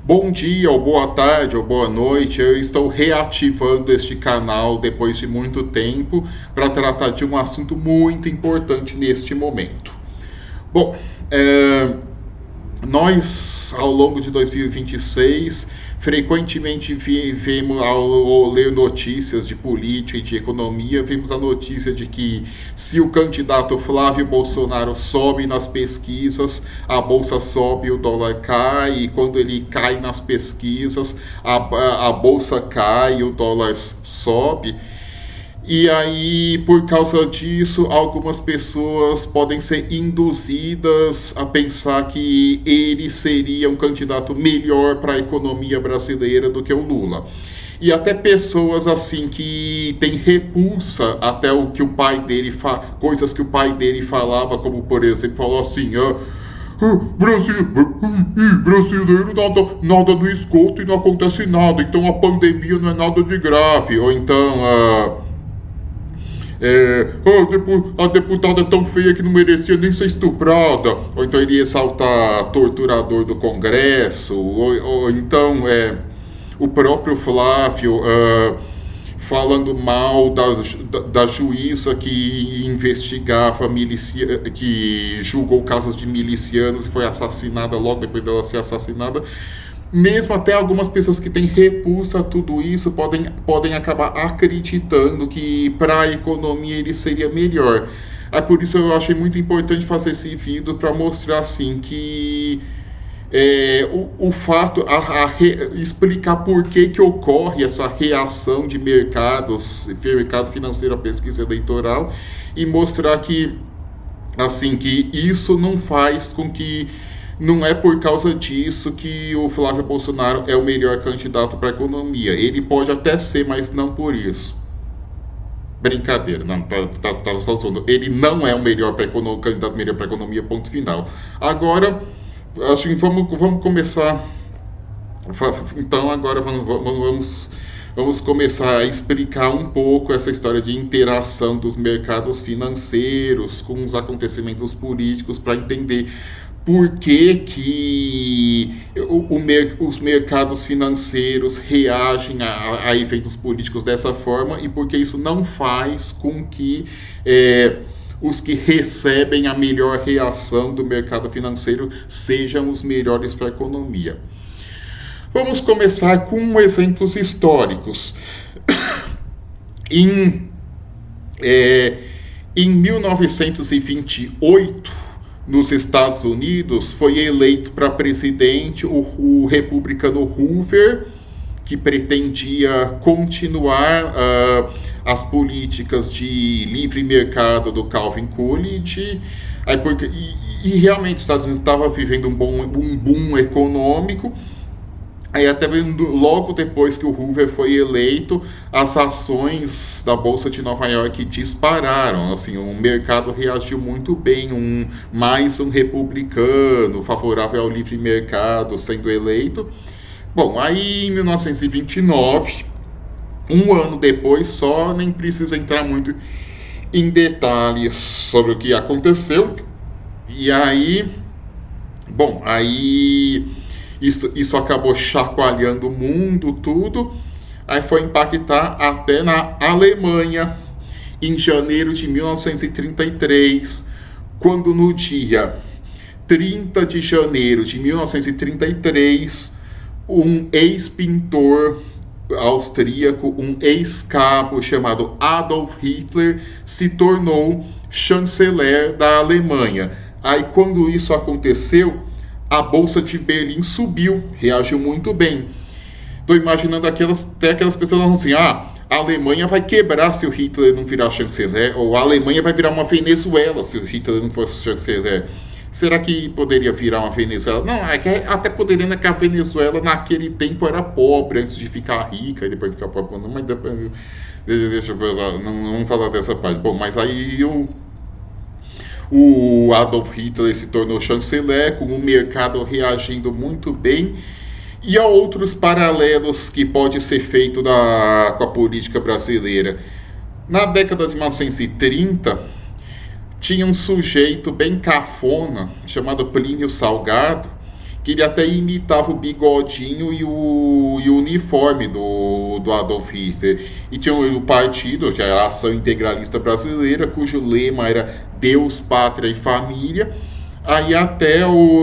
Bom dia, ou boa tarde, ou boa noite. Eu estou reativando este canal depois de muito tempo para tratar de um assunto muito importante neste momento. Bom, nós, ao longo de 2026, frequentemente vemos, ao ler notícias de política e de economia, vemos a notícia de que se o candidato Flávio Bolsonaro sobe nas pesquisas, a bolsa sobe, o dólar cai, e quando ele cai nas pesquisas, a bolsa cai, o dólar sobe. E aí, por causa disso, algumas pessoas podem ser induzidas a pensar que ele seria um candidato melhor para a economia brasileira do que o Lula. E até pessoas assim que têm repulsa até o que o pai dele coisas que o pai dele falava, como por exemplo, falou assim, brasileiro nada no esgoto e não acontece nada, então a pandemia não é nada de grave, ou então a deputada é tão feia que não merecia nem ser estuprada, ou então ele ia exaltar torturador do Congresso, ou então o próprio Flávio falando mal da juíza que investigava que julgou casos de milicianos e foi assassinada logo depois dela ser assassinada. Mesmo até algumas pessoas que têm repulsa a tudo isso podem acabar acreditando que para a economia ele seria melhor. Por isso eu achei muito importante fazer esse vídeo para mostrar assim que o fato, explicar por que ocorre essa reação de mercado financeiro à pesquisa eleitoral e mostrar que isso não faz com que não é por causa disso que o Flávio Bolsonaro é o melhor candidato para a economia. Ele pode até ser, mas não por isso. Brincadeira, não, tá só zoando. Ele não é o melhor candidato melhor para a economia, ponto final. Agora, acho que vamos começar. Então, agora vamos começar a explicar um pouco essa história de interação dos mercados financeiros com os acontecimentos políticos para entender por que os mercados financeiros reagem a eventos políticos dessa forma e por que isso não faz com que os que recebem a melhor reação do mercado financeiro sejam os melhores para a economia. Vamos começar com exemplos históricos. Em 1928, nos Estados Unidos, foi eleito para presidente o republicano Hoover, que pretendia continuar as políticas de livre mercado do Calvin Coolidge, e realmente os Estados Unidos estavam vivendo um boom econômico. Aí até logo depois que o Hoover foi eleito, as ações da Bolsa de Nova York dispararam. Assim, o mercado reagiu muito bem, mais um republicano favorável ao livre mercado sendo eleito. Bom, aí em 1929, um ano depois só, nem precisa entrar muito em detalhes sobre o que aconteceu. E aí, isso acabou chacoalhando o mundo, tudo. Aí foi impactar até na Alemanha, em janeiro de 1933, quando no dia 30 de janeiro de 1933, um ex-pintor austríaco, um ex-cabo chamado Adolf Hitler, se tornou chanceler da Alemanha. Aí quando isso aconteceu, a Bolsa de Berlim subiu, reagiu muito bem. Estou imaginando até aquelas pessoas assim, a Alemanha vai quebrar se o Hitler não virar chanceler, ou a Alemanha vai virar uma Venezuela se o Hitler não for chanceler. Será que poderia virar uma Venezuela? Não, até poderia, né, que a Venezuela naquele tempo era pobre, antes de ficar rica e depois ficar pobre. Mas deixa eu ver, não vamos falar dessa parte. Bom, mas aí o Adolf Hitler se tornou chanceler, com o mercado reagindo muito bem. E há outros paralelos que pode ser feito com a política brasileira. Na década de 1930, tinha um sujeito bem cafona, chamado Plínio Salgado, que ele até imitava o bigodinho e o uniforme do Adolf Hitler. E tinha o partido, que era a Ação Integralista Brasileira, cujo lema era Deus, Pátria e Família. Aí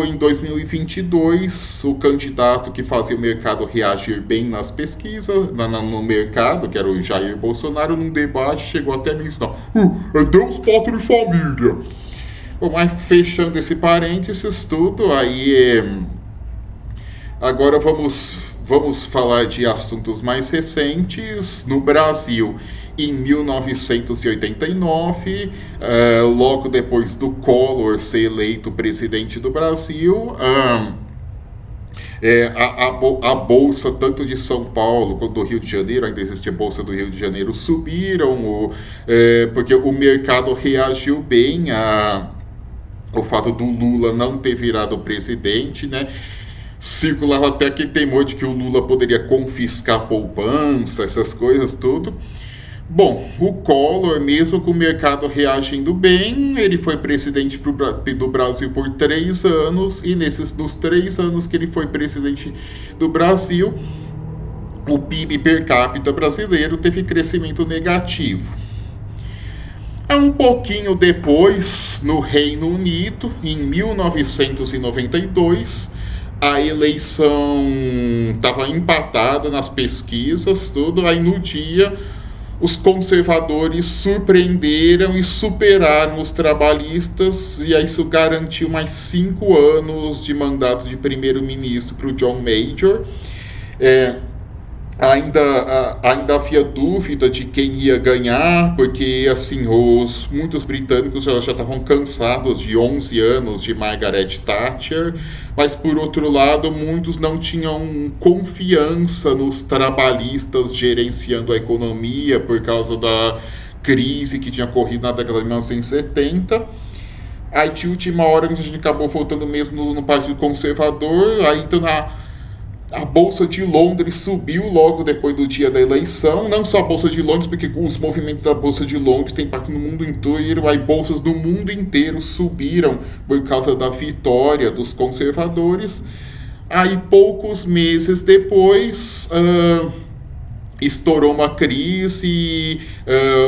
em 2022, o candidato que fazia o mercado reagir bem nas pesquisas, no mercado, que era o Jair Bolsonaro, num debate, chegou até a mencionar, é Deus, Pátria e Família. Bom, mas fechando esse parênteses tudo, agora vamos falar de assuntos mais recentes. No Brasil, em 1989, logo depois do Collor ser eleito presidente do Brasil, a Bolsa, tanto de São Paulo quanto do Rio de Janeiro, ainda existe a Bolsa do Rio de Janeiro, subiram, porque o mercado reagiu bem ao fato do Lula não ter virado presidente, né? Circulava até aquele temor de que o Lula poderia confiscar a poupança, essas coisas, tudo. Bom, o Collor, mesmo com o mercado reagindo bem, ele foi presidente do Brasil por 3 anos, e nos 3 anos que ele foi presidente do Brasil, o PIB per capita brasileiro teve crescimento negativo. Um pouquinho depois, no Reino Unido, em 1992, a eleição estava empatada nas pesquisas, tudo. Aí no dia, os conservadores surpreenderam e superaram os trabalhistas, e aí isso garantiu mais 5 anos de mandato de primeiro-ministro para o John Major. Ainda havia dúvida de quem ia ganhar, porque assim, muitos britânicos já estavam cansados de 11 anos de Margaret Thatcher, mas por outro lado, muitos não tinham confiança nos trabalhistas gerenciando a economia por causa da crise que tinha ocorrido na década de 1970. Aí de última hora a gente acabou voltando mesmo no Partido Conservador. Aí então a Bolsa de Londres subiu logo depois do dia da eleição. Não só a Bolsa de Londres, porque os movimentos da Bolsa de Londres têm impacto no mundo inteiro. Aí bolsas do mundo inteiro subiram por causa da vitória dos conservadores. Aí poucos meses depois estourou uma crise e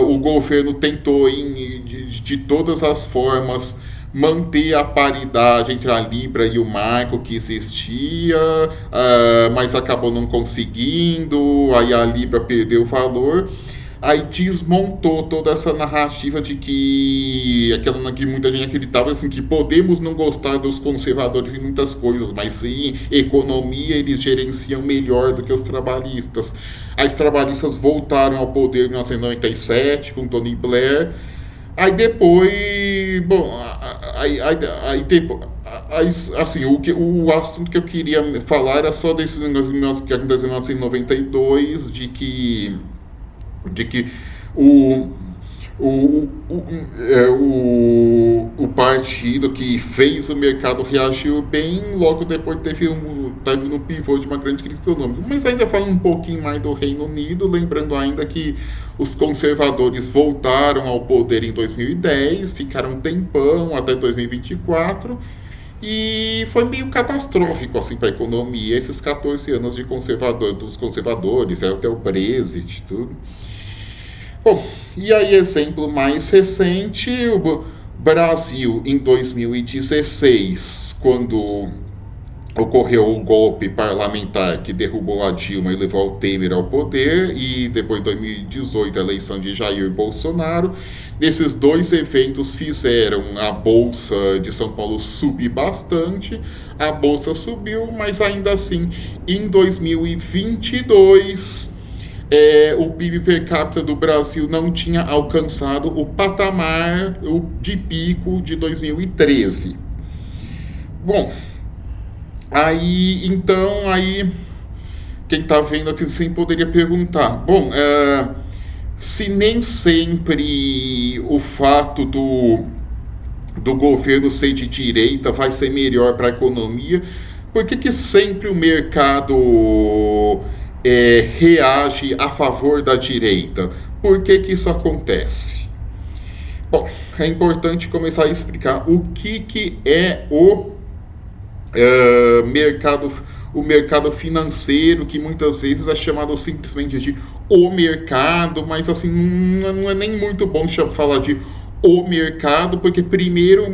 o governo tentou de todas as formas manter a paridade entre a Libra e o Marco que existia, mas acabou não conseguindo. Aí a Libra perdeu valor. Aí desmontou toda essa narrativa de aquela que muita gente acreditava, assim, que podemos não gostar dos conservadores em muitas coisas, mas em economia eles gerenciam melhor do que os trabalhistas. As trabalhistas voltaram ao poder em 1997 com Tony Blair. Aí depois, bom, assim, o assunto que eu queria falar era só desse negócio de 1992, de que o partido que fez o mercado reagiu bem, logo depois teve no pivô de uma grande crise econômica. Mas ainda falando um pouquinho mais do Reino Unido, lembrando ainda que os conservadores voltaram ao poder em 2010, ficaram um tempão até 2024, e foi meio catastrófico assim, para a economia, esses 14 anos dos conservadores, até o Brexit, tudo. Bom, e aí exemplo mais recente, o Brasil em 2016, quando ocorreu o golpe parlamentar que derrubou a Dilma e levou o Temer ao poder, e depois de 2018 a eleição de Jair Bolsonaro. Esses dois eventos fizeram a Bolsa de São Paulo subir bastante. A Bolsa subiu, mas ainda assim, em 2022... o PIB per capita do Brasil não tinha alcançado o patamar de pico de 2013. Bom, aí quem está vendo aqui assim poderia perguntar, bom, se nem sempre o fato do governo ser de direita vai ser melhor para a economia, por que sempre o mercado reage a favor da direita? Por que isso acontece? Bom, é importante começar a explicar o que é mercado, o mercado financeiro, que muitas vezes é chamado simplesmente de o mercado, mas assim, não é nem muito bom falar de o mercado, porque primeiro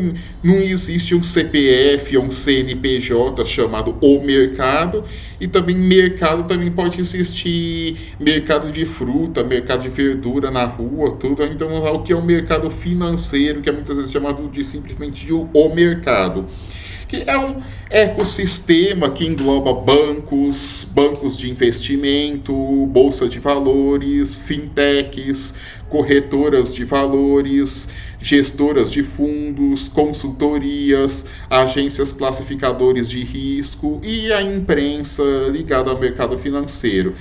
não existe um CPF ou um CNPJ chamado o mercado, e também mercado também pode existir mercado de fruta, mercado de verdura na rua, tudo. Então, o que é o mercado financeiro, que é muitas vezes chamado de simplesmente de o mercado, que é um ecossistema que engloba bancos de investimento, bolsa de valores, fintechs, corretoras de valores, gestoras de fundos, consultorias, agências classificadores de risco e a imprensa ligada ao mercado financeiro.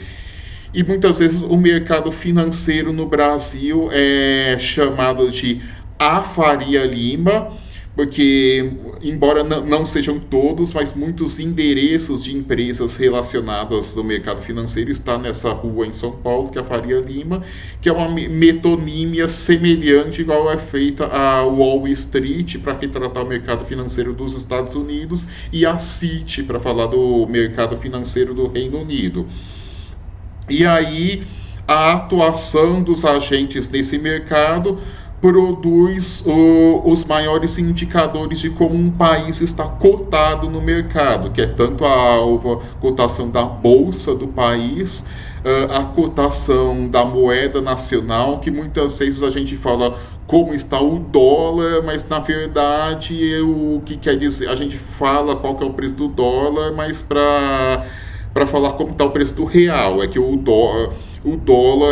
E muitas vezes o mercado financeiro no Brasil é chamado de a Faria Lima, porque, embora não sejam todos, mas muitos endereços de empresas relacionadas ao mercado financeiro estão nessa rua em São Paulo, que é a Faria Lima, que é uma metonímia semelhante igual é feita a Wall Street para retratar o mercado financeiro dos Estados Unidos e a Citi para falar do mercado financeiro do Reino Unido. E aí a atuação dos agentes nesse mercado produz os maiores indicadores de como um país está cotado no mercado, que é tanto a cotação da bolsa do país, a cotação da moeda nacional, que muitas vezes a gente fala como está o dólar, mas na verdade o que quer dizer, a gente fala qual que é o preço do dólar, mas para falar como está o preço do real, é que o dólar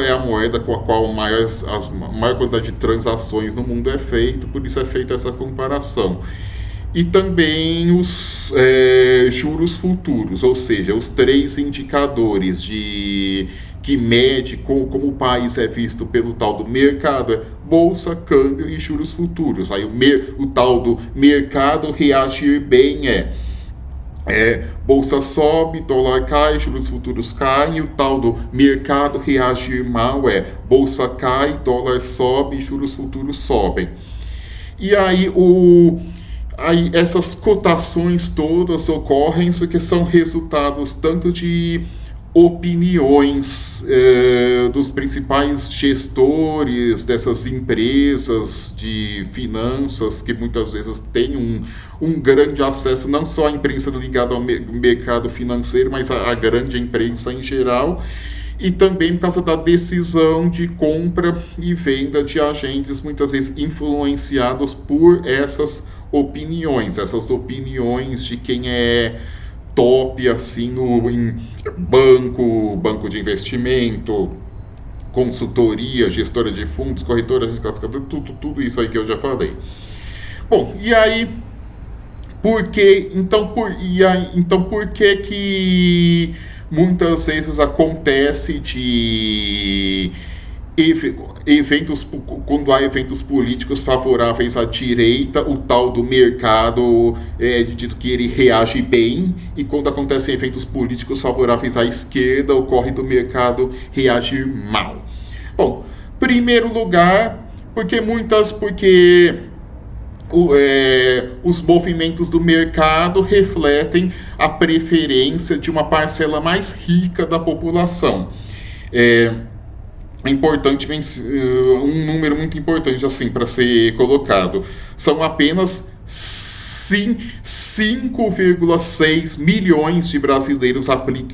é a moeda com a qual a maior quantidade de transações no mundo é feito, por isso é feita essa comparação. E também os juros futuros, ou seja, os 3 indicadores que mede como o país é visto pelo tal do mercado, é bolsa, câmbio e juros futuros. Aí o tal do mercado reagir bem bolsa sobe, dólar cai, juros futuros caem, e o tal do mercado reagir mal bolsa cai, dólar sobe, juros futuros sobem. E aí essas cotações todas ocorrem porque são resultados tanto de opiniões dos principais gestores dessas empresas de finanças, que muitas vezes têm um grande acesso não só à imprensa ligada ao mercado financeiro, mas à grande imprensa em geral, e também por causa da decisão de compra e venda de agentes, muitas vezes influenciados por essas opiniões de quem é top assim em banco de investimento, consultoria, gestora de fundos, corretora, tudo isso aí que eu já falei. Bom, e aí por que que muitas vezes acontece de eventos, quando há eventos políticos favoráveis à direita, o tal do mercado é dito que ele reage bem, e quando acontecem eventos políticos favoráveis à esquerda, ocorre do mercado reagir mal? Bom, primeiro lugar, porque os movimentos do mercado refletem a preferência de uma parcela mais rica da população. É importante, um número muito importante assim para ser colocado. São apenas 5,6 milhões de brasileiros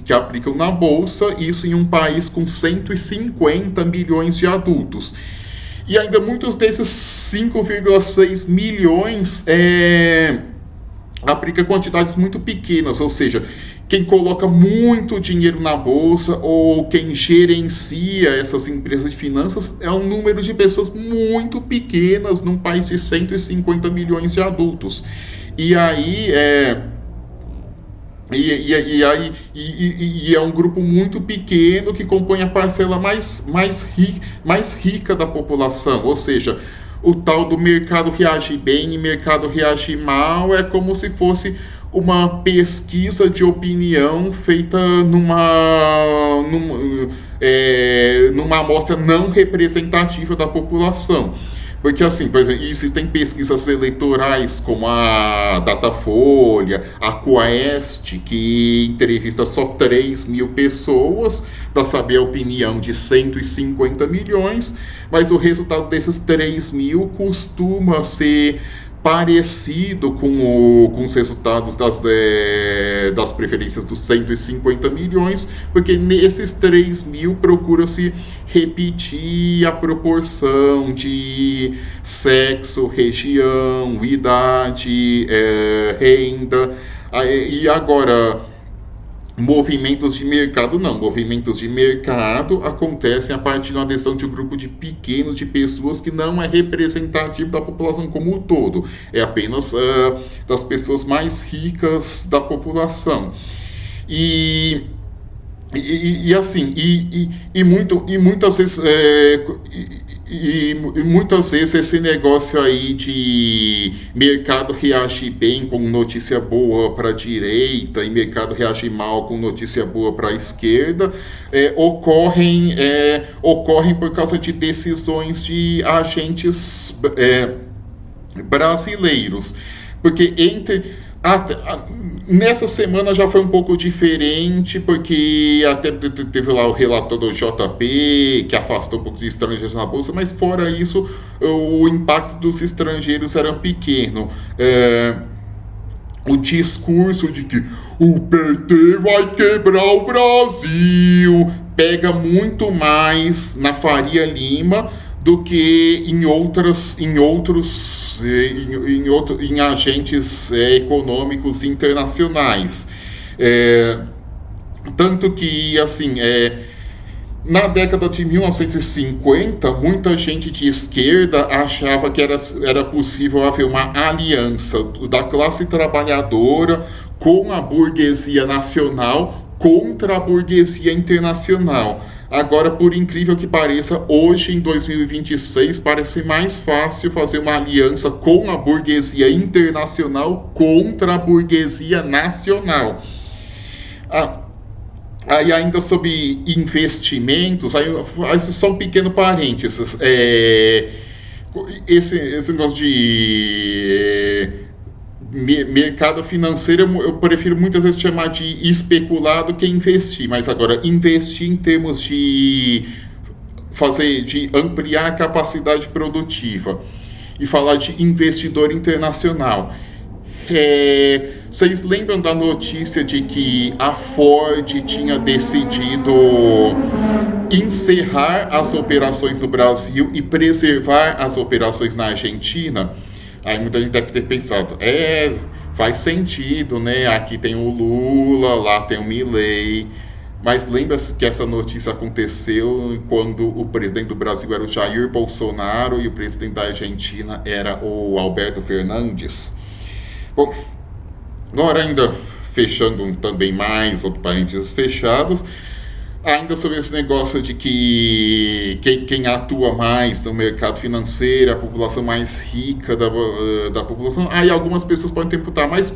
que aplicam na Bolsa, isso em um país com 150 milhões de adultos. E ainda muitos desses 5,6 milhões aplica quantidades muito pequenas, ou seja, quem coloca muito dinheiro na bolsa ou quem gerencia essas empresas de finanças é um número de pessoas muito pequenas num país de 150 milhões de adultos. E aí é um grupo muito pequeno que compõe a parcela mais rica da população, ou seja, o tal do mercado reage bem e mercado reage mal é como se fosse uma pesquisa de opinião feita numa amostra não representativa da população. Porque, assim, por exemplo, existem pesquisas eleitorais como a Datafolha, a Quaest, que entrevista só 3 mil pessoas para saber a opinião de 150 milhões, mas o resultado desses 3 mil costuma ser parecido com os resultados das preferências dos 150 milhões, porque nesses 3 mil procura-se repetir a proporção de sexo, região, idade, renda. E agora, movimentos de mercado não. Movimentos de mercado acontecem a partir de uma adesão de um grupo de pequeno de pessoas que não é representativo da população como um todo. É apenas das pessoas mais ricas da população. Muitas vezes esse negócio aí de mercado reagir bem com notícia boa para a direita e mercado reagir mal com notícia boa para a esquerda ocorrem por causa de decisões de agentes brasileiros, porque nessa semana já foi um pouco diferente, porque até teve lá o relator do JP, que afastou um pouco de estrangeiros na Bolsa, mas fora isso, o impacto dos estrangeiros era pequeno. O discurso de que o PT vai quebrar o Brasil pega muito mais na Faria Lima do que em agentes econômicos internacionais. Tanto que, assim, na década de 1950, muita gente de esquerda achava que era possível haver uma aliança da classe trabalhadora com a burguesia nacional contra a burguesia internacional. Agora, por incrível que pareça, hoje em 2026 parece mais fácil fazer uma aliança com a burguesia internacional contra a burguesia nacional. Aí ainda sobre investimentos, aí só um pequeno parênteses. Esse negócio de mercado financeiro, eu prefiro muitas vezes chamar de especular do que investir, mas agora investir em termos de ampliar a capacidade produtiva e falar de investidor internacional. Vocês lembram da notícia de que a Ford tinha decidido encerrar as operações no Brasil e preservar as operações na Argentina? Aí muita gente deve ter pensado, faz sentido, né? Aqui tem o Lula, lá tem o Milei. Mas lembra-se que essa notícia aconteceu quando o presidente do Brasil era o Jair Bolsonaro e o presidente da Argentina era o Alberto Fernandes. Bom, agora ainda fechando também mais outros parênteses fechados, ainda sobre esse negócio de que quem atua mais no mercado financeiro, a população mais rica da população, aí algumas pessoas podem ter que imputar, mas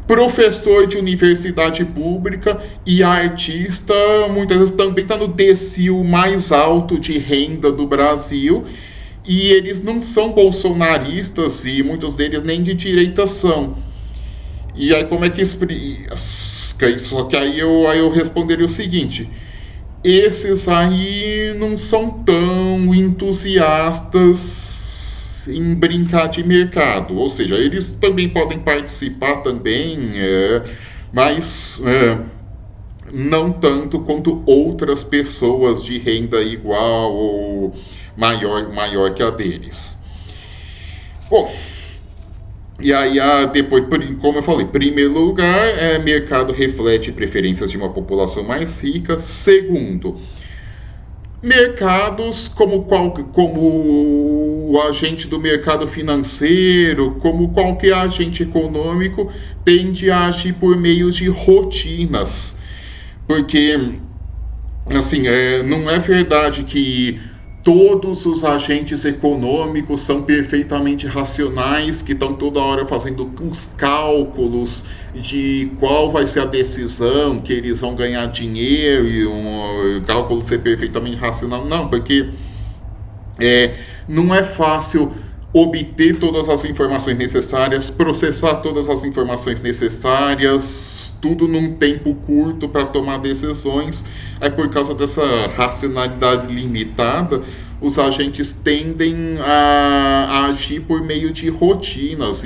professor de universidade pública e artista muitas vezes também está no decil mais alto de renda do Brasil, e eles não são bolsonaristas e muitos deles nem de direita são. E aí como é que explica? Só que aí eu responderia o seguinte: esses aí não são tão entusiastas em brincar de mercado, ou seja, eles também podem participar também, mas não tanto quanto outras pessoas de renda igual ou maior que a deles. Bom, e aí, depois, como eu falei, primeiro lugar, mercado reflete preferências de uma população mais rica. Segundo, mercados como o agente do mercado financeiro, como qualquer agente econômico, tende a agir por meio de rotinas. Porque, assim, não é verdade que todos os agentes econômicos são perfeitamente racionais, que estão toda hora fazendo os cálculos de qual vai ser a decisão, que eles vão ganhar dinheiro e o cálculo ser perfeitamente racional. Não, porque não é fácil obter todas as informações necessárias, processar todas as informações necessárias, tudo num tempo curto para tomar decisões. Aí, por causa dessa racionalidade limitada, os agentes tendem a agir por meio de rotinas.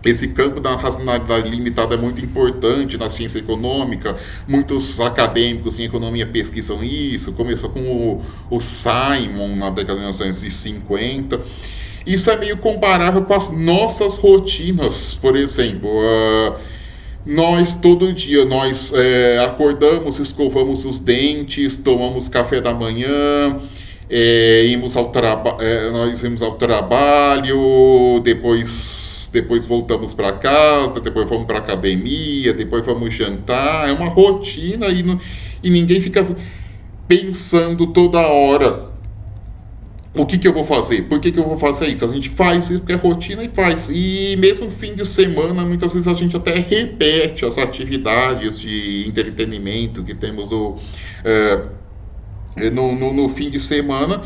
Esse campo da racionalidade limitada é muito importante na ciência econômica. Muitos acadêmicos em economia pesquisam isso. Começou com o Simon na década de 1950. Isso é meio comparável com as nossas rotinas. Por exemplo, nós todo dia acordamos, escovamos os dentes, tomamos café da manhã, nós íamos ao trabalho, depois voltamos para casa, depois vamos para academia, depois vamos jantar. É uma rotina e ninguém fica pensando toda hora o que eu vou fazer, por que eu vou fazer isso. A gente faz isso porque é rotina e faz. E mesmo no fim de semana, muitas vezes a gente até repete as atividades de entretenimento que temos no fim de semana.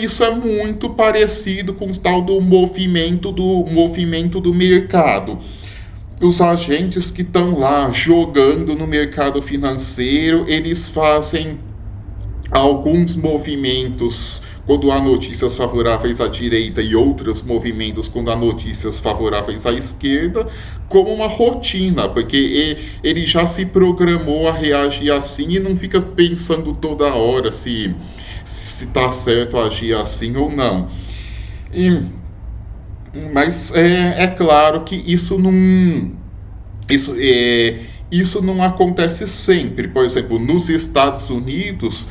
Isso é muito parecido com o tal do movimento do mercado. Os agentes que estão lá jogando no mercado financeiro, eles fazem alguns movimentos quando há notícias favoráveis à direita e outros movimentos quando há notícias favoráveis à esquerda, como uma rotina, porque ele já se programou a reagir assim e não fica pensando toda hora se está certo agir assim ou não. Mas é claro que isso não acontece sempre. Por exemplo, nos Estados Unidos,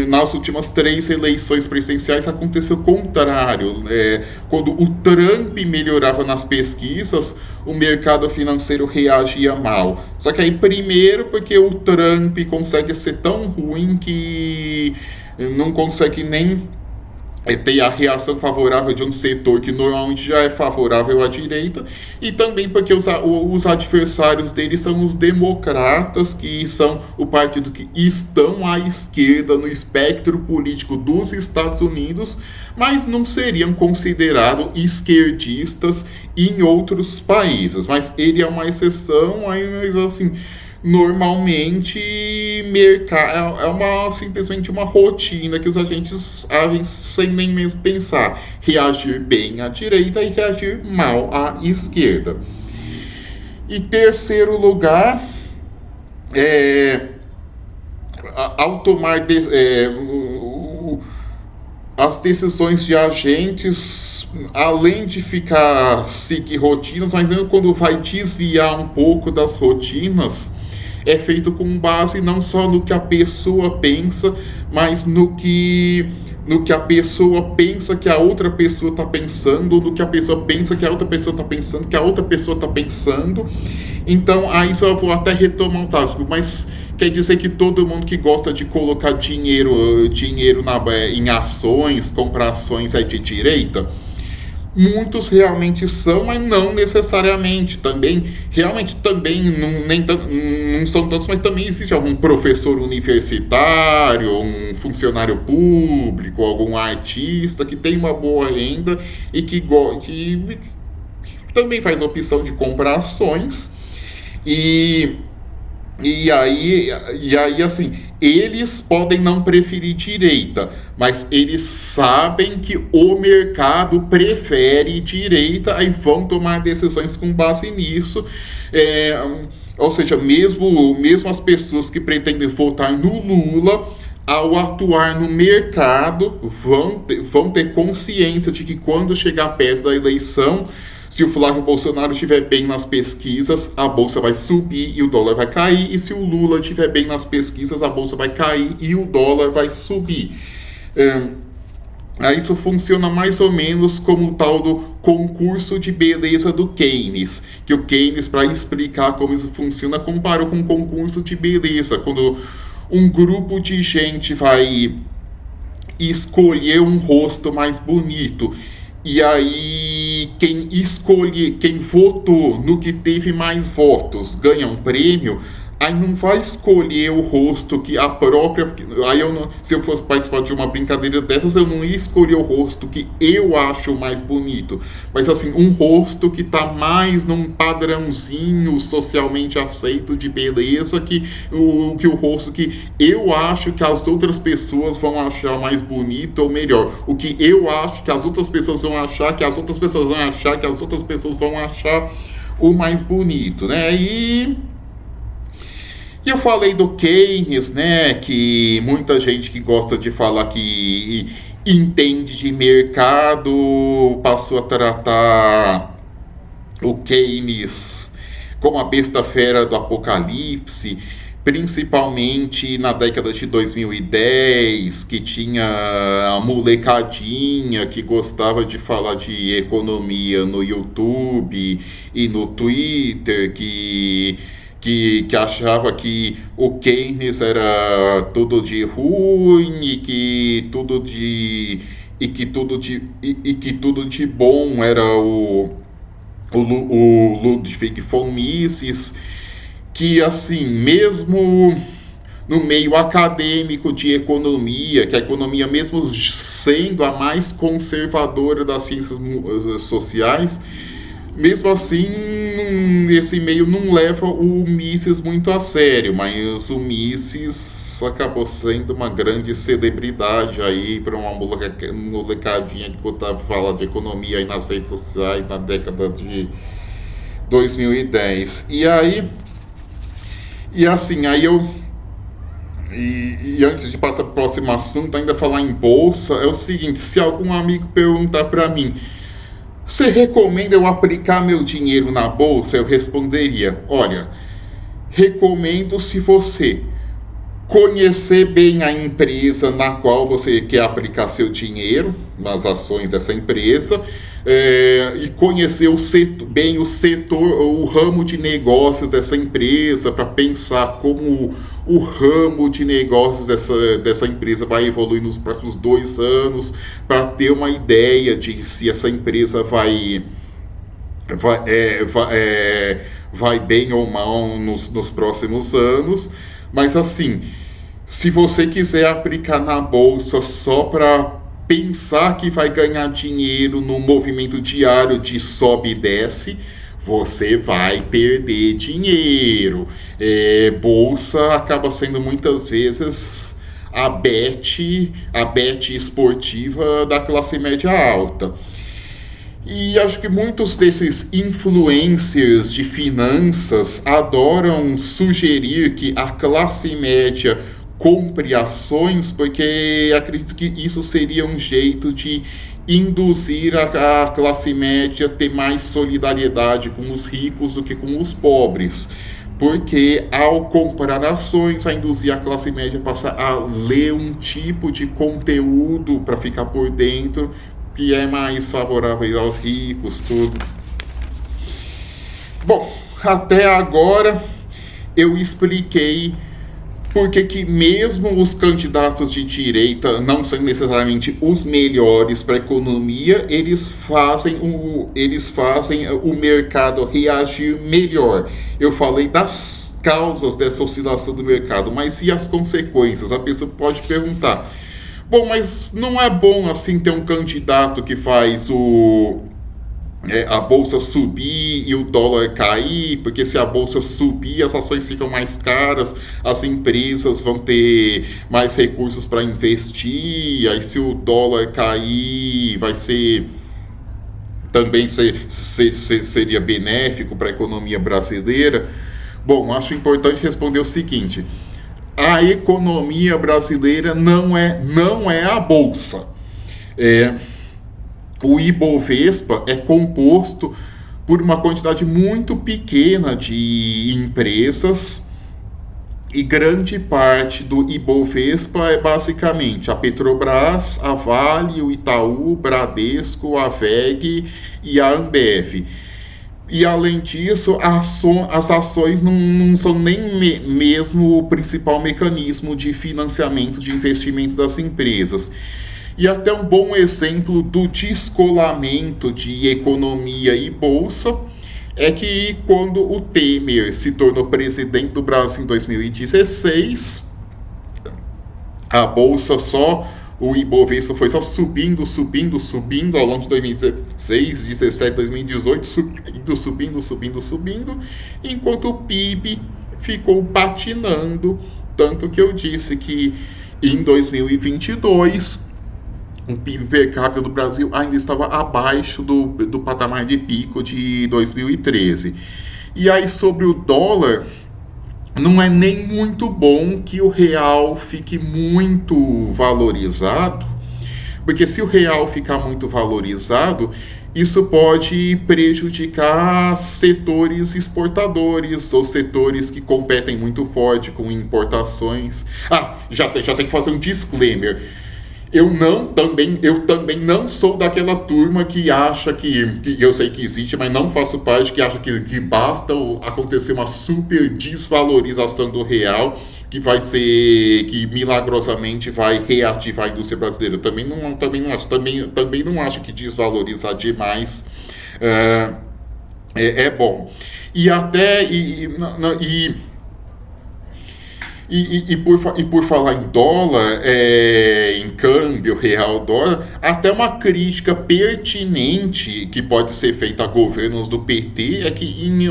nas últimas 3 eleições presidenciais aconteceu o contrário. Quando o Trump melhorava nas pesquisas, o mercado financeiro reagia mal. Só que aí, primeiro, porque o Trump consegue ser tão ruim que não consegue nem ter a reação favorável de um setor que normalmente já é favorável à direita, e também porque os adversários dele são os democratas, que são o partido que estão à esquerda no espectro político dos Estados Unidos, mas não seriam considerados esquerdistas em outros países. Mas ele é uma exceção, mas assim, normalmente é simplesmente uma rotina que os agentes agem sem nem mesmo pensar, reagir bem à direita e reagir mal à esquerda. E terceiro lugar, ao tomar as decisões de agentes, além de seguir rotinas, mas mesmo quando vai desviar um pouco das rotinas, é feito com base não só no que a pessoa pensa, mas no que a pessoa pensa que a outra pessoa está pensando, no que a pessoa pensa que a outra pessoa está pensando, que a outra pessoa está pensando. Então, aí só eu vou até retomar o tópico, mas quer dizer que todo mundo que gosta de colocar dinheiro em ações, comprar ações de direita? Muitos realmente são, mas não necessariamente. Realmente não são tantos, mas também existe algum professor universitário, um funcionário público, algum artista que tem uma boa renda e que também faz a opção de comprar ações. E aí, assim, eles podem não preferir direita, mas eles sabem que o mercado prefere direita e vão tomar decisões com base nisso. Ou seja, mesmo as pessoas que pretendem votar no Lula, ao atuar no mercado, vão ter consciência de que quando chegar perto da eleição, se o Flávio Bolsonaro estiver bem nas pesquisas, a bolsa vai subir e o dólar vai cair. E se o Lula estiver bem nas pesquisas, a bolsa vai cair e o dólar vai subir. Isso funciona mais ou menos como o tal do concurso de beleza do Keynes. Que o Keynes, para explicar como isso funciona, comparou com um concurso de beleza. Quando um grupo de gente vai escolher um rosto mais bonito, e aí quem votou no que teve mais votos ganha um prêmio, Aí não vai escolher o rosto que a própria... Aí eu não, se eu fosse participar de uma brincadeira dessas, eu não ia escolher o rosto que eu acho mais bonito. Mas assim, um rosto que tá mais num padrãozinho socialmente aceito de beleza que o rosto que eu acho que as outras pessoas vão achar mais bonito ou melhor. O que eu acho que as outras pessoas vão achar, que as outras pessoas vão achar, que as outras pessoas vão achar o mais bonito, né? E eu falei do Keynes, né, que muita gente que gosta de falar que entende de mercado passou a tratar o Keynes como a besta fera do apocalipse, principalmente na década de 2010, que tinha a molecadinha que gostava de falar de economia no YouTube e no Twitter, que achava que o Keynes era tudo de ruim e que tudo de bom era o Ludwig von Mises, que assim, mesmo no meio acadêmico de economia, que a economia mesmo sendo a mais conservadora das ciências sociais, mesmo assim, esse meio não leva o Mises muito a sério, mas o Mises acabou sendo uma grande celebridade aí para uma molecadinha que gostava de falar de economia aí nas redes sociais na década de 2010. E antes de passar para o próximo assunto, ainda falar em bolsa, é o seguinte: se algum amigo perguntar para mim, você recomenda eu aplicar meu dinheiro na bolsa? Eu responderia: olha, recomendo se você conhecer bem a empresa na qual você quer aplicar seu dinheiro, nas ações dessa empresa, e conhecer bem o setor, o ramo de negócios dessa empresa, para pensar como o ramo de negócios dessa empresa vai evoluir nos próximos 2 anos, para ter uma ideia de se essa empresa vai bem ou mal nos próximos anos. Mas assim, se você quiser aplicar na bolsa só para pensar que vai ganhar dinheiro no movimento diário de sobe e desce, você vai perder dinheiro. Bolsa acaba sendo muitas vezes a bet esportiva da classe média alta. E acho que muitos desses influencers de finanças adoram sugerir que a classe média compre ações, porque acredito que isso seria um jeito de induzir a classe média a ter mais solidariedade com os ricos do que com os pobres. Porque ao comprar ações vai induzir a classe média a passar a ler um tipo de conteúdo para ficar por dentro, que é mais favorável aos ricos, tudo. Bom, até agora eu expliquei por que mesmo os candidatos de direita não são necessariamente os melhores para a economia, eles fazem o mercado reagir melhor. Eu falei das causas dessa oscilação do mercado, mas e as consequências? A pessoa pode perguntar: bom, mas não é bom assim ter um candidato que faz a bolsa subir e o dólar cair, porque se a bolsa subir, as ações ficam mais caras, as empresas vão ter mais recursos para investir, aí se o dólar cair, vai ser também seria benéfico para a economia brasileira? Bom, acho importante responder o seguinte: a economia brasileira não é a bolsa. O Ibovespa é composto por uma quantidade muito pequena de empresas, e grande parte do Ibovespa é basicamente a Petrobras, a Vale, o Itaú, o Bradesco, a VEG e a Ambev. E além disso, as ações não são nem mesmo o principal mecanismo de financiamento de investimento das empresas. E até um bom exemplo do descolamento de economia e bolsa é que quando o Temer se tornou presidente do Brasil em 2016, a Bolsa o Ibovespa foi só subindo ao longo de 2016, 17, 2018, subindo, enquanto o PIB ficou patinando, tanto que eu disse que em 2022 o PIB per capita do Brasil ainda estava abaixo do patamar de pico de 2013. E aí, sobre o dólar, não é nem muito bom que o real fique muito valorizado, porque se o real ficar muito valorizado, isso pode prejudicar setores exportadores ou setores que competem muito forte com importações. Já tem que fazer um disclaimer. Eu também não sou daquela turma que acha que eu sei que existe, mas não faço parte, que acha que basta acontecer uma super desvalorização do real que milagrosamente vai reativar a indústria brasileira. Também não acho que desvalorizar demais é bom. E por falar em dólar, em câmbio, real, dólar, até uma crítica pertinente que pode ser feita a governos do PT é que em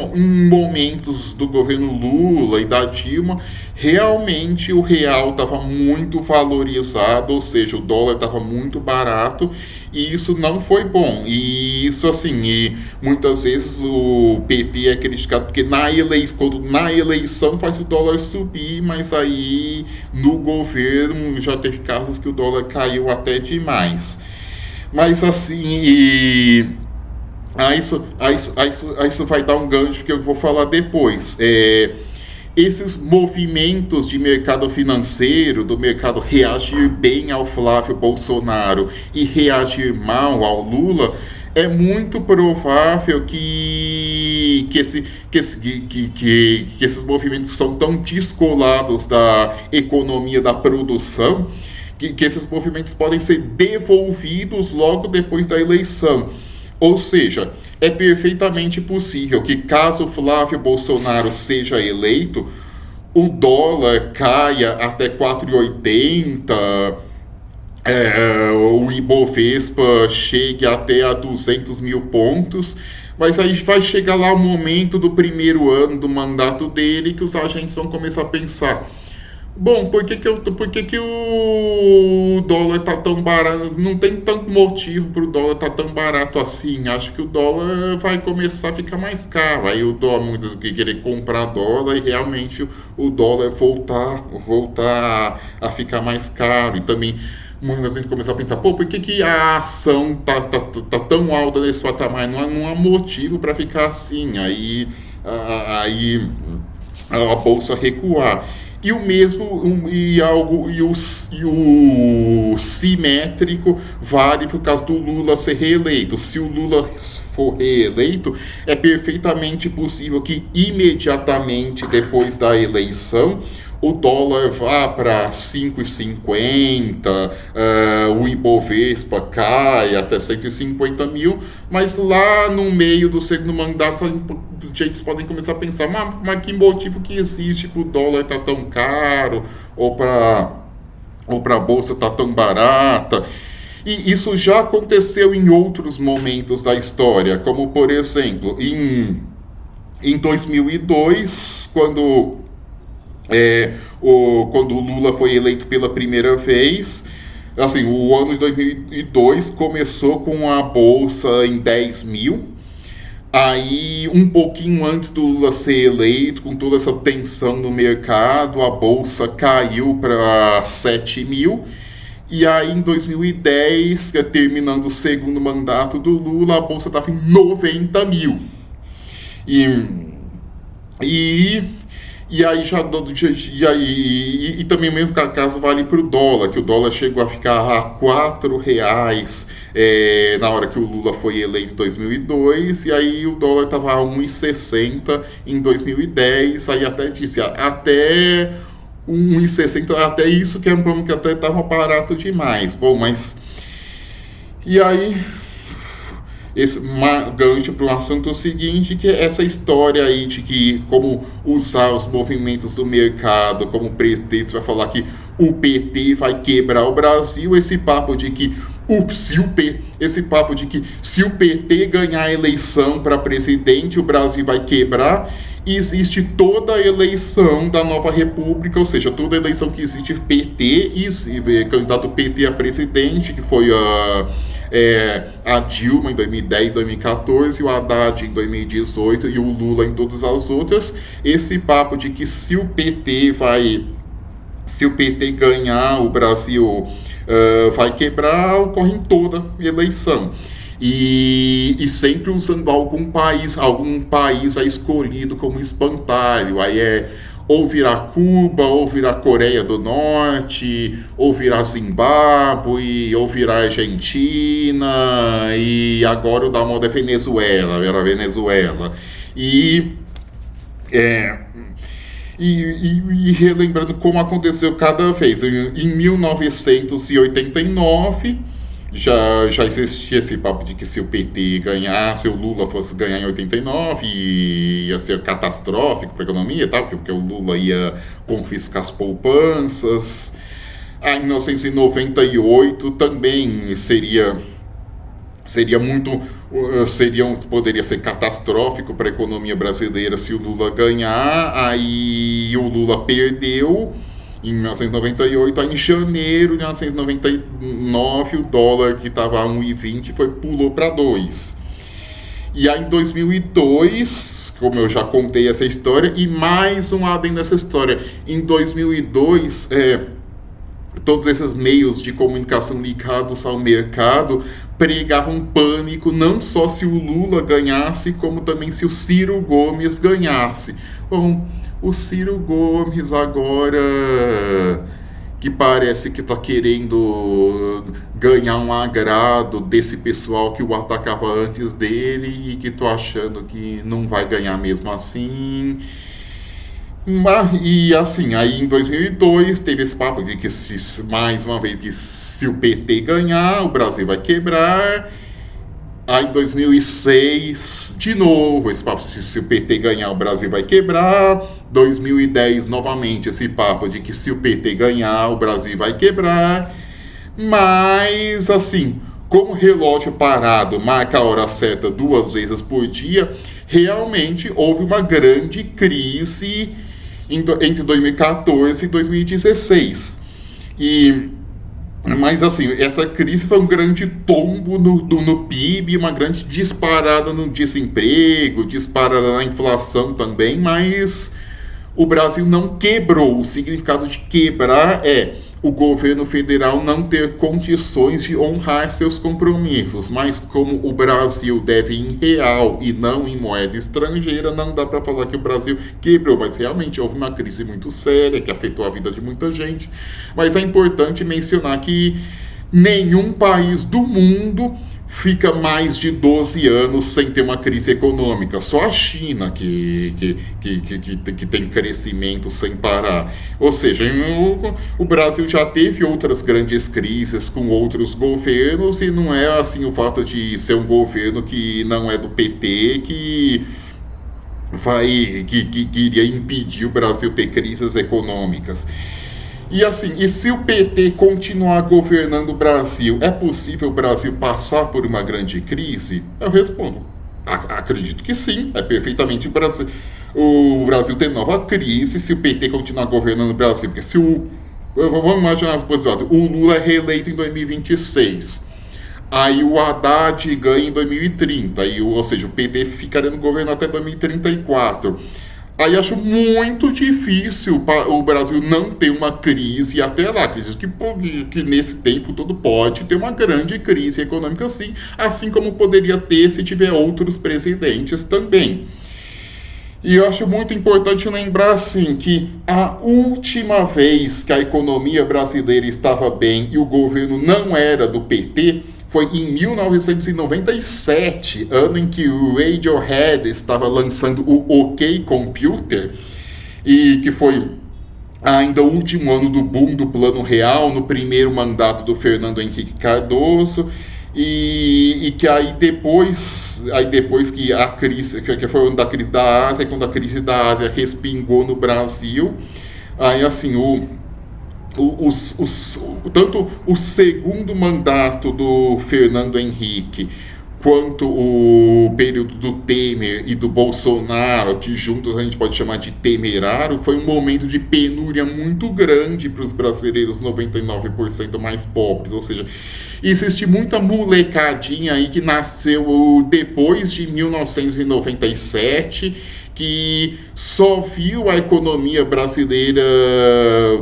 momentos do governo Lula e da Dilma, realmente o real estava muito valorizado, ou seja, o dólar estava muito barato, e isso não foi bom. E isso, assim, muitas vezes o PT é criticado porque na eleição faz o dólar subir, mas aí no governo já teve casos que o dólar caiu até demais. Mas assim, isso vai dar um gancho que eu vou falar depois. Esses movimentos de mercado financeiro, do mercado reagir bem ao Flávio Bolsonaro e reagir mal ao Lula, é muito provável que esses movimentos são tão descolados da economia da produção que esses movimentos podem ser devolvidos logo depois da eleição. Ou seja, é perfeitamente possível que, caso Flávio Bolsonaro seja eleito, o dólar caia até 4,80, o Ibovespa chegue até a 200 mil pontos, mas aí vai chegar lá o momento do primeiro ano do mandato dele que os agentes vão começar a pensar: bom, por que o dólar está tão barato? Não tem tanto motivo para o dólar estar tão barato assim. Acho que o dólar vai começar a ficar mais caro. Aí o dólar, muitas que querer comprar dólar e realmente o dólar voltar a ficar mais caro. E também muita gente começar a pensar: por que a ação tá tão alta nesse patamar? Não há motivo para ficar assim. Aí a bolsa recuar. E o mesmo, o simétrico vale para o caso do Lula ser reeleito. Se o Lula for reeleito, é perfeitamente possível que imediatamente depois da eleição o dólar vá para 5,50, o Ibovespa cai até 150 mil, mas lá no meio do segundo mandato, os jeitos podem começar a pensar: mas que motivo que existe para o dólar estar tão caro, ou para a bolsa estar tão barata? E isso já aconteceu em outros momentos da história, como, por exemplo, em 2002, quando o Lula foi eleito pela primeira vez. Assim, o ano de 2002 começou com a bolsa em 10 mil. Aí, um pouquinho antes do Lula ser eleito, com toda essa tensão no mercado, a bolsa caiu para 7 mil. E aí, em 2010, terminando o segundo mandato do Lula, a bolsa estava em 90 mil. E aí também o mesmo caso vale para o dólar, que o dólar chegou a ficar a R$4 na hora que o Lula foi eleito em 2002, e aí o dólar estava a 1,60 em 2010, aí até disse, até 1,60, até isso que era um problema que até estava barato demais. Bom, mas... E aí... esse gancho para o assunto seguinte, que é essa história aí de que como usar os movimentos do mercado como pretexto para falar que o PT vai quebrar o Brasil, esse papo de que se o PT ganhar a eleição para presidente, o Brasil vai quebrar. Existe toda a eleição da nova república, ou seja, toda a eleição que existe PT e candidato PT a presidente, que foi a Dilma em 2010, 2014, o Haddad em 2018 e o Lula em todas as outras. Esse papo de que se o PT ganhar, o Brasil vai quebrar, ocorre em toda eleição. E sempre usando algum país escolhido como espantalho. Aí ou virar Cuba, ou virar Coreia do Norte, ou virar Zimbábue, ou virar Argentina, e agora o da moda é Venezuela, era Venezuela. E relembrando como aconteceu cada vez. Em 1989, já existia esse papo de que se o PT ganhasse, o Lula fosse ganhar em 89, ia ser catastrófico para a economia e tal, porque o Lula ia confiscar as poupanças. Em 1998 também poderia ser catastrófico para a economia brasileira se o Lula ganhar. Aí o Lula perdeu em 1998, em janeiro de 1999 o dólar que estava a 1,20 pulou para 2. E aí em 2002, como eu já contei essa história, e mais um adendo nessa história, em 2002 todos esses meios de comunicação ligados ao mercado pregavam pânico, não só se o Lula ganhasse, como também se o Ciro Gomes ganhasse. Bom, o Ciro Gomes agora, que parece que está querendo ganhar um agrado desse pessoal que o atacava antes dele e que estou achando que não vai ganhar mesmo assim. E assim, aí em 2002 teve esse papo de que mais uma vez que se o PT ganhar, o Brasil vai quebrar. Aí em 2006, de novo, esse papo se o PT ganhar, o Brasil vai quebrar. 2010, novamente, esse papo de que se o PT ganhar, o Brasil vai quebrar. Mas, assim, como o relógio parado marca a hora certa 2 vezes por dia, realmente houve uma grande crise entre 2014 e 2016. Mas assim, essa crise foi um grande tombo no PIB, uma grande disparada no desemprego, disparada na inflação também, mas o Brasil não quebrou. O significado de quebrar é o governo federal não ter condições de honrar seus compromissos, mas como o Brasil deve em real e não em moeda estrangeira, não dá para falar que o Brasil quebrou, mas realmente houve uma crise muito séria que afetou a vida de muita gente. Mas é importante mencionar que nenhum país do mundo fica mais de 12 anos sem ter uma crise econômica. Só a China que tem crescimento sem parar. Ou seja, o Brasil já teve outras grandes crises com outros governos e não é assim o fato de ser um governo que não é do PT que iria impedir o Brasil ter crises econômicas. E assim, e se o PT continuar governando o Brasil, é possível o Brasil passar por uma grande crise? Eu respondo, acredito que sim, é perfeitamente o Brasil ter nova crise se o PT continuar governando o Brasil. Porque se vamos imaginar a possibilidade, o Lula é reeleito em 2026, aí o Haddad ganha em 2030, ou seja, o PT ficaria no governo até 2034. Aí acho muito difícil o Brasil não ter uma crise até lá. Acredito que nesse tempo todo pode ter uma grande crise econômica sim, assim como poderia ter se tiver outros presidentes também. E eu acho muito importante lembrar assim, que a última vez que a economia brasileira estava bem e o governo não era do PT foi em 1997, ano em que o Radiohead estava lançando o OK Computer, e que foi ainda o último ano do boom do Plano Real, no primeiro mandato do Fernando Henrique Cardoso. e que aí depois que a crise, que foi o ano da crise da Ásia, quando a crise da Ásia respingou no Brasil, aí assim, tanto o segundo mandato do Fernando Henrique quanto o período do Temer e do Bolsonaro, que juntos a gente pode chamar de temerário, foi um momento de penúria muito grande para os brasileiros 99% mais pobres, ou seja, existe muita molecadinha aí que nasceu depois de 1997, que só viu a economia brasileira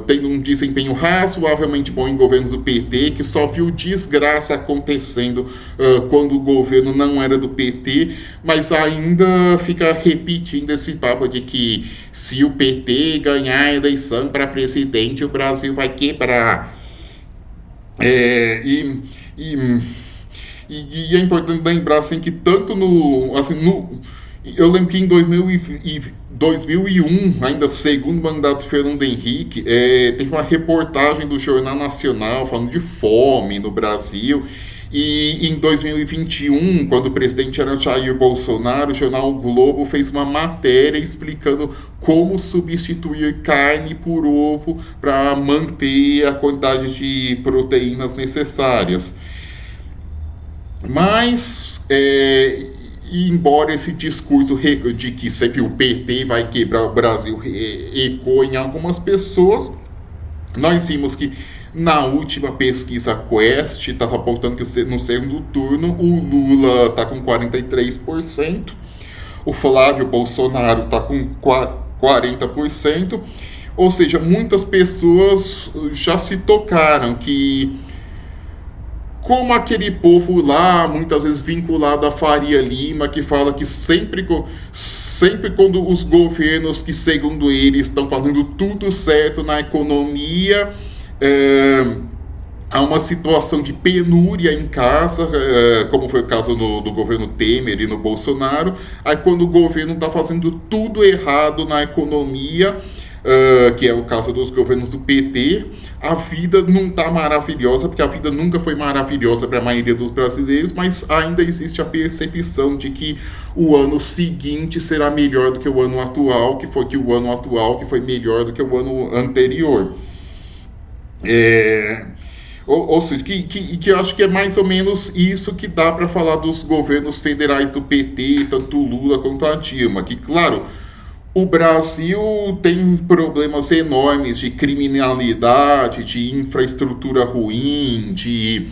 tendo um desempenho razoavelmente bom em governos do PT, que só viu desgraça acontecendo quando o governo não era do PT, mas ainda fica repetindo esse papo de que se o PT ganhar a eleição para presidente, o Brasil vai quebrar. E é importante lembrar assim, que tanto eu lembro que em 2001, ainda segundo mandato de Fernando Henrique, teve uma reportagem do Jornal Nacional falando de fome no Brasil. E em 2021, quando o presidente era Jair Bolsonaro, o jornal o Globo fez uma matéria explicando como substituir carne por ovo para manter a quantidade de proteínas necessárias. Mas, embora esse discurso de que sempre o PT vai quebrar o Brasil ecoe em algumas pessoas, nós vimos que na última pesquisa Quest estava apontando que no segundo turno o Lula está com 43%, o Flávio Bolsonaro está com 40%, ou seja, muitas pessoas já se tocaram que, como aquele povo lá, muitas vezes vinculado a Faria Lima, que fala que sempre quando os governos que, segundo eles, estão fazendo tudo certo na economia, há uma situação de penúria em casa, como foi o caso do governo Temer e no Bolsonaro. Aí quando o governo está fazendo tudo errado na economia, que é o caso dos governos do PT, a vida não está maravilhosa, porque a vida nunca foi maravilhosa para a maioria dos brasileiros, mas ainda existe a percepção de que o ano seguinte será melhor do que o ano atual, que foi melhor do que o ano anterior. Ou seja, que eu acho que é mais ou menos isso que dá para falar dos governos federais do PT, tanto o Lula quanto a Dilma, que, claro, o Brasil tem problemas enormes de criminalidade, de infraestrutura ruim, de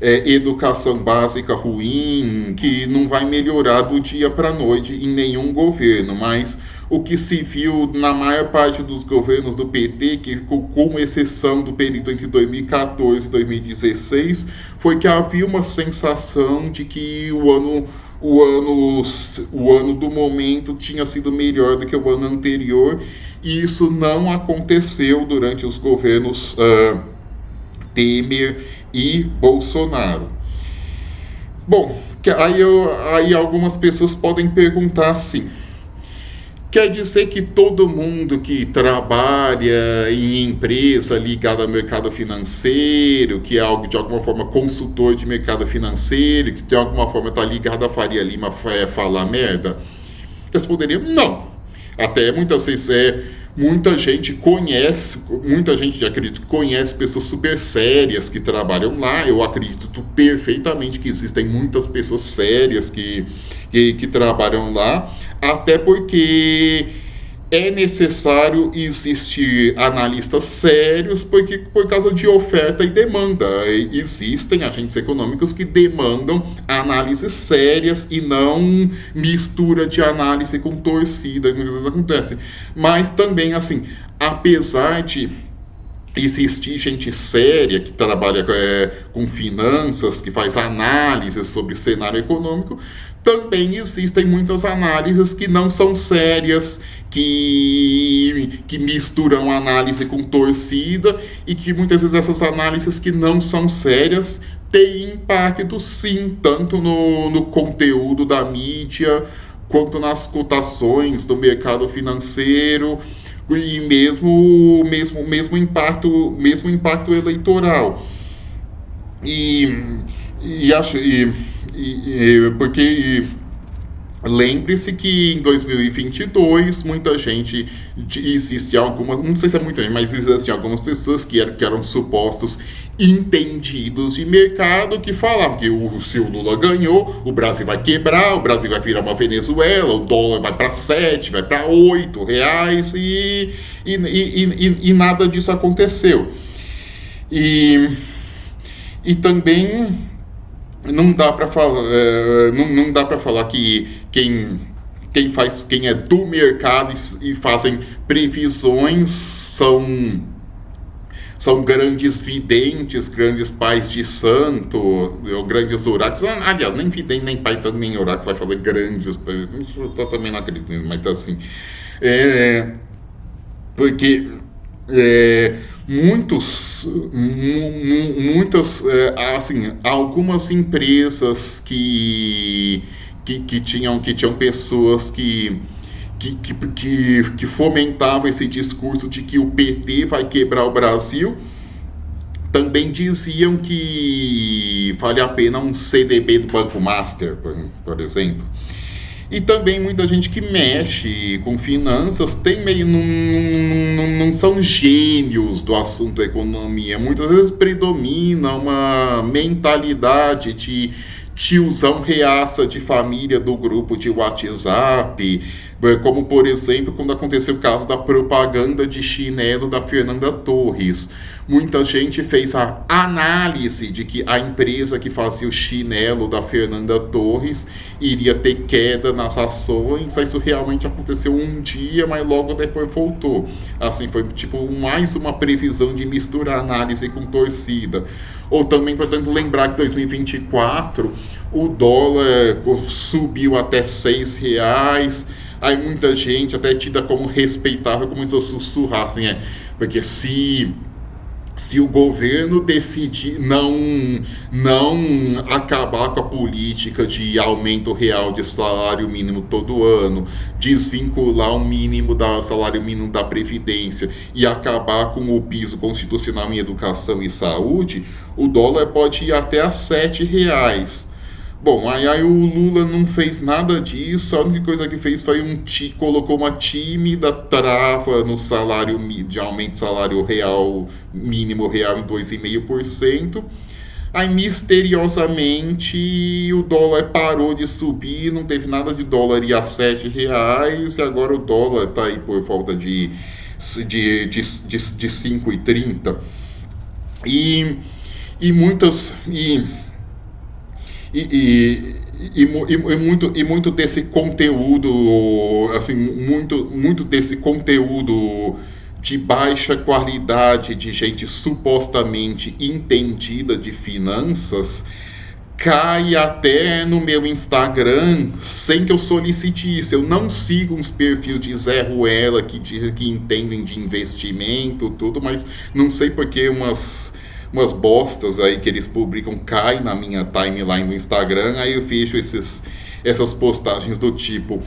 educação básica ruim, que não vai melhorar do dia para a noite em nenhum governo, mas o que se viu na maior parte dos governos do PT, que com exceção do período entre 2014 e 2016, foi que havia uma sensação de que o ano do momento tinha sido melhor do que o ano anterior, e isso não aconteceu durante os governos Temer e Bolsonaro. Bom, aí algumas pessoas podem perguntar assim: quer dizer que todo mundo que trabalha em empresa ligada ao mercado financeiro, que é algo de alguma forma consultor de mercado financeiro, que de alguma forma está ligado a Faria Lima, falar merda? Responderia não. Até muitas vezes muita gente acredito que conhece pessoas super sérias que trabalham lá. Eu acredito perfeitamente que existem muitas pessoas sérias que trabalham lá, até porque é necessário existir analistas sérios, porque por causa de oferta e demanda. Existem agentes econômicos que demandam análises sérias e não mistura de análise com torcida, que às vezes acontece. Mas também, assim, apesar de existir gente séria que trabalha com finanças, que faz análises sobre cenário econômico, também existem muitas análises que não são sérias, que misturam análise com torcida, e que muitas vezes essas análises que não são sérias têm impacto, sim, tanto no conteúdo da mídia, quanto nas cotações do mercado financeiro, e mesmo impacto eleitoral. E acho porque lembre-se que em 2022 muita gente, existe algumas, não sei se é muita gente, mas existem algumas pessoas que eram supostos entendidos de mercado que falavam que se o Lula ganhou, o Brasil vai quebrar, o Brasil vai virar uma Venezuela, o dólar vai para 7, vai para 8 reais e nada disso aconteceu. E também não dá para falar, não dá para falar que quem é do mercado e fazem previsões são grandes videntes, grandes pais de santo, ou grandes oráculos. Aliás, nem vidente, nem pai, nem oráculo vai fazer grandes. Isso eu também não acredito nisso, mas assim. Porque assim, algumas empresas que tinham pessoas que fomentavam esse discurso de que o PT vai quebrar o Brasil, também diziam que vale a pena um CDB do Banco Master, por exemplo. E também muita gente que mexe com finanças não são gênios do assunto economia. Muitas vezes predomina uma mentalidade de tiozão reaça de família do grupo de WhatsApp, como por exemplo quando aconteceu o caso da propaganda de chinelo da Fernanda Torres. Muita gente fez a análise de que a empresa que fazia o chinelo da Fernanda Torres iria ter queda nas ações. Isso realmente aconteceu um dia, mas logo depois voltou. Assim, foi tipo mais uma previsão de misturar análise com torcida. Ou também, portanto, lembrar que em 2024 o dólar subiu até R$6. Aí muita gente, até tida como respeitável, começou a sussurrar, assim, porque se o governo decidir não acabar com a política de aumento real de salário mínimo todo ano, desvincular o mínimo da salário mínimo da Previdência e acabar com o piso constitucional em educação e saúde, o dólar pode ir até a R$7. Bom, aí o Lula não fez nada disso, a única coisa que fez foi colocou uma tímida trava no salário de aumento de salário real, mínimo real em 2,5%. Aí misteriosamente o dólar parou de subir, não teve nada de dólar ir a R$7, e agora o dólar está aí por volta de 5,30. E muitas... muito desse conteúdo, assim, muito desse conteúdo de baixa qualidade, de gente supostamente entendida de finanças, cai até no meu Instagram sem que eu solicite isso. Eu não sigo uns perfis de Zé Ruela que dizem que entendem de investimento, tudo, mas não sei porque umas bostas aí que eles publicam caem na minha timeline do Instagram. Aí eu vejo essas postagens do tipo: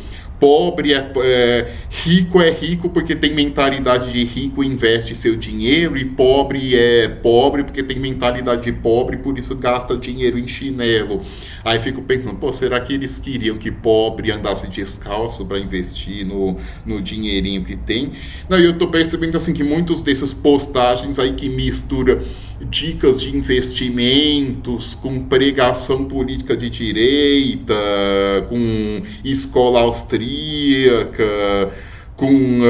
rico é rico porque tem mentalidade de rico e investe seu dinheiro, e pobre é pobre porque tem mentalidade de pobre, por isso gasta dinheiro em chinelo. Aí fico pensando, será que eles queriam que pobre andasse descalço para investir no dinheirinho que tem? Não, eu tô percebendo assim que muitos dessas postagens aí que mistura dicas de investimentos com pregação política de direita, com escola austríaca, com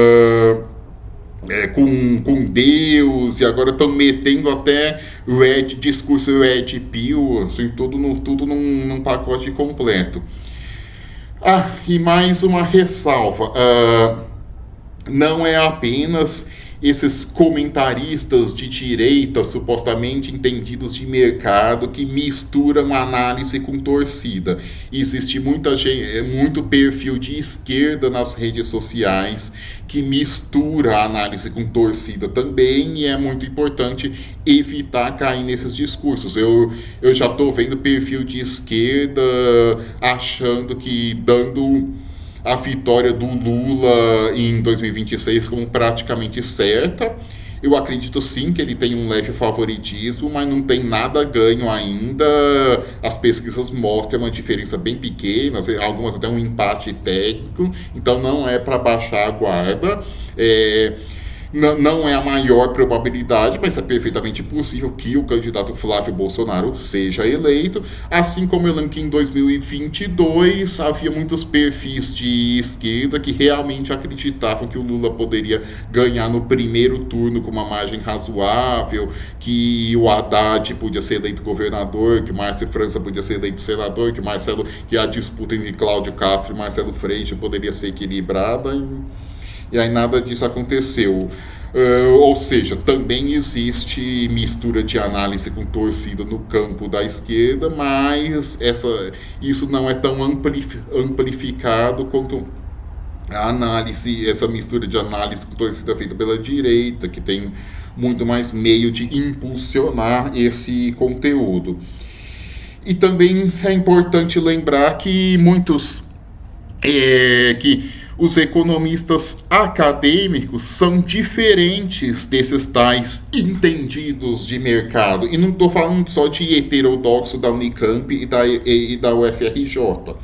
Deus, e agora estão metendo até discurso Red Pill, assim, tudo num pacote completo. E mais uma ressalva, não é apenas esses comentaristas de direita, supostamente entendidos de mercado, que misturam análise com torcida. Existe muito perfil de esquerda nas redes sociais que mistura a análise com torcida também, e é muito importante evitar cair nesses discursos. Eu já estou vendo perfil de esquerda achando que dando a vitória do Lula em 2026 como praticamente certa, Eu acredito sim que ele tem um leve favoritismo, mas não tem nada ganho ainda. As pesquisas mostram uma diferença bem pequena, algumas até um empate técnico, então não é para baixar a guarda. Não é a maior probabilidade, mas é perfeitamente possível que o candidato Flávio Bolsonaro seja eleito. Assim como eu lembro que em 2022 havia muitos perfis de esquerda que realmente acreditavam que o Lula poderia ganhar no primeiro turno com uma margem razoável, que o Haddad podia ser eleito governador, que o Márcio França podia ser eleito senador, que a disputa entre Cláudio Castro e Marcelo Freixo poderia ser equilibrada. E aí nada disso aconteceu. Ou seja, também existe mistura de análise com torcida no campo da esquerda, mas isso não é tão amplificado quanto a análise, essa mistura de análise com torcida feita pela direita, que tem muito mais meio de impulsionar esse conteúdo. E também é importante lembrar que os economistas acadêmicos são diferentes desses tais entendidos de mercado. E não estou falando só de heterodoxo da Unicamp e da UFRJ.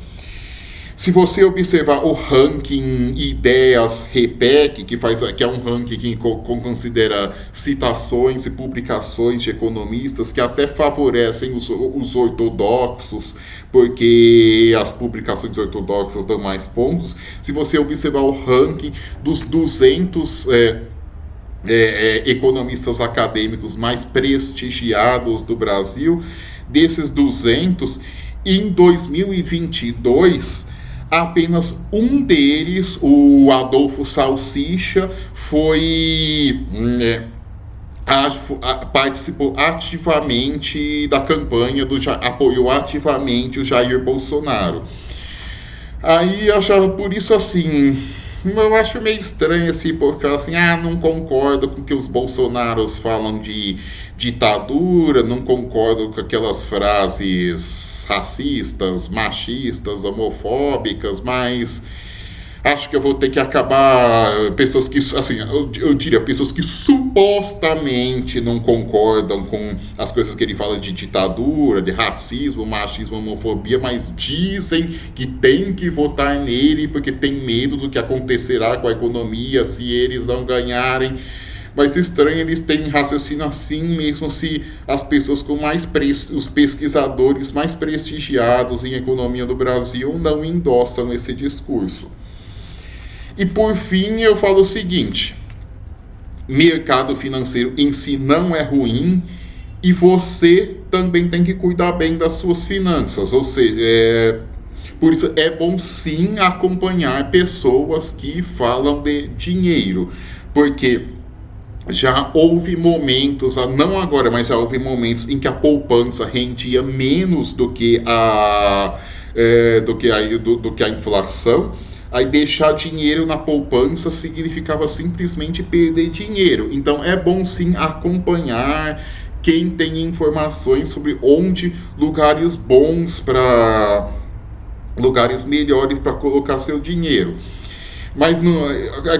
Se você observar o ranking Ideias REPEC, que é um ranking que considera citações e publicações de economistas que até favorecem os ortodoxos, porque as publicações ortodoxas dão mais pontos. Se você observar o ranking dos 200 economistas acadêmicos mais prestigiados do Brasil, desses 200, em 2022... apenas um deles, o Adolfo Salsicha, participou ativamente da campanha, apoiou ativamente o Jair Bolsonaro. Aí eu achava, por isso assim, eu acho meio estranho assim, porque assim, não concordo com que os Bolsonaros falam de ditadura, não concordo com aquelas frases racistas, machistas, homofóbicas, mas acho que eu vou ter que acabar pessoas que, assim, eu diria, pessoas que supostamente não concordam com as coisas que ele fala de ditadura, de racismo, machismo, homofobia, mas dizem que tem que votar nele porque tem medo do que acontecerá com a economia se eles não ganharem. Mas estranho, eles têm raciocínio assim, mesmo se as pessoas os pesquisadores mais prestigiados em economia do Brasil não endossam esse discurso. E por fim, eu falo o seguinte: mercado financeiro em si não é ruim e você também tem que cuidar bem das suas finanças, ou seja, por isso é bom sim acompanhar pessoas que falam de dinheiro, porque já houve momentos, não agora, mas já houve momentos em que a poupança rendia menos do que a inflação. Aí deixar dinheiro na poupança significava simplesmente perder dinheiro. Então é bom sim acompanhar quem tem informações sobre lugares melhores para colocar seu dinheiro. Mas,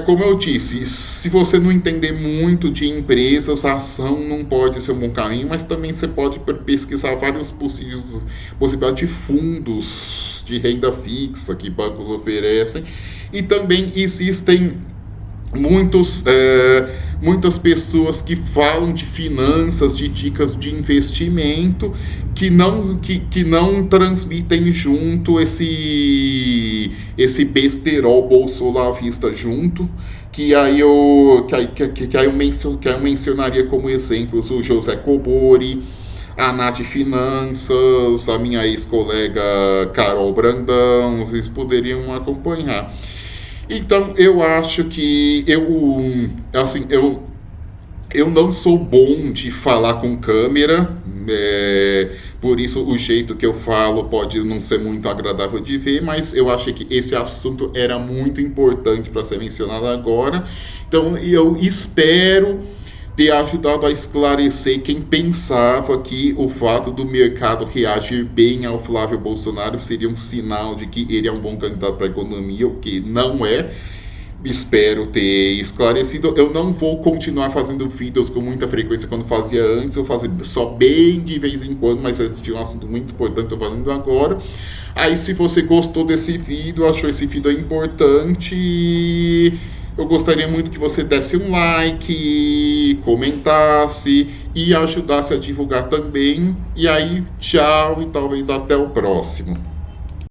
como eu disse, se você não entender muito de empresas, a ação não pode ser um bom caminho, mas também você pode pesquisar várias possibilidades de fundos de renda fixa que bancos oferecem. E também existem muitas pessoas que falam de finanças, de dicas de investimento, que não transmitem junto esse besterol bolsolavista junto, que aí eu mencionaria como exemplos o José Cobori, a Nath Finanças, a minha ex-colega Carol Brandão, vocês poderiam acompanhar. Então, eu acho que eu não sou bom de falar com câmera, por isso o jeito que eu falo pode não ser muito agradável de ver, mas eu achei que esse assunto era muito importante para ser mencionado agora. Então, eu espero ter ajudado a esclarecer quem pensava que o fato do mercado reagir bem ao Flávio Bolsonaro seria um sinal de que ele é um bom candidato para a economia, o que não é. Espero ter esclarecido. Eu não vou continuar fazendo vídeos com muita frequência quando fazia antes. Eu fazia só bem de vez em quando, mas esse é um assunto muito importante, estou falando agora. Aí, se você gostou desse vídeo, achou esse vídeo importante, eu gostaria muito que você desse um like, comentasse e ajudasse a divulgar também. E aí, tchau e talvez até o próximo.